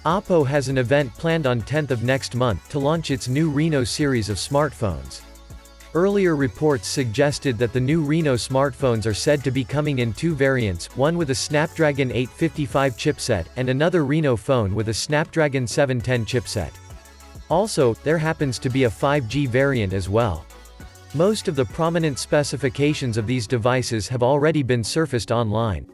Oppo has an event planned on 10th of next month to launch its new Reno series of smartphones. Earlier reports suggested that the new Reno smartphones are said to be coming in two variants, one with a Snapdragon 855 chipset, and another Reno phone with a Snapdragon 710 chipset. Also, there happens to be a 5G variant as well. Most of the prominent specifications of these devices have already been surfaced online.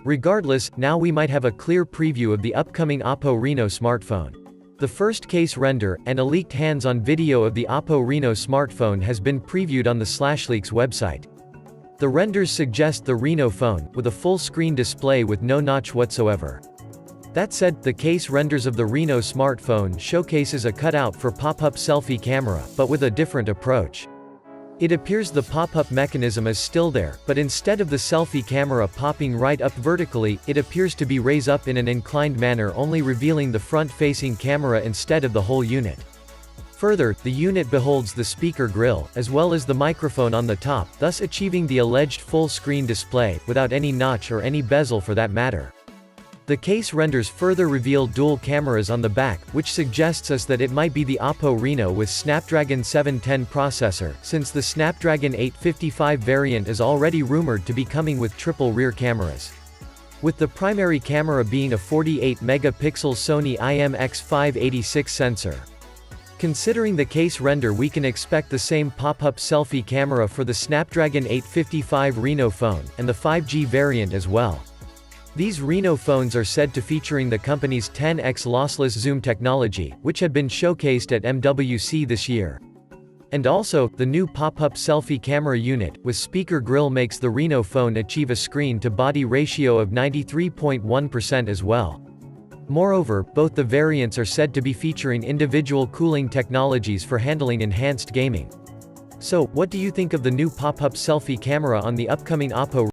Regardless, now we might have a clear preview of the upcoming Oppo Reno smartphone. The first case render, and a leaked hands-on video of the Oppo Reno smartphone has been previewed on the /leaks website. The renders suggest the Reno phone, with a full-screen display with no notch whatsoever. That said, the case renders of the Reno smartphone showcases a cutout for pop-up selfie camera, but with a different approach. It appears the pop-up mechanism is still there, but instead of the selfie camera popping right up vertically, it appears to be raised up in an inclined manner, only revealing the front-facing camera instead of the whole unit. Further, the unit beholds the speaker grille, as well as the microphone on the top, thus achieving the alleged full-screen display, without any notch or any bezel for that matter. The case renders further reveal dual cameras on the back, which suggests us that it might be the Oppo Reno with Snapdragon 710 processor, since the Snapdragon 855 variant is already rumored to be coming with triple rear cameras. With the primary camera being a 48-megapixel Sony IMX586 sensor. Considering the case render, we can expect the same pop-up selfie camera for the Snapdragon 855 Reno phone, and the 5G variant as well. These Reno phones are said to featuring the company's 10x lossless zoom technology, which had been showcased at MWC this year. And also, the new pop-up selfie camera unit, with speaker grille makes the Reno phone achieve a screen-to-body ratio of 93.1% as well. Moreover, both the variants are said to be featuring individual cooling technologies for handling enhanced gaming. So, what do you think of the new pop-up selfie camera on the upcoming Oppo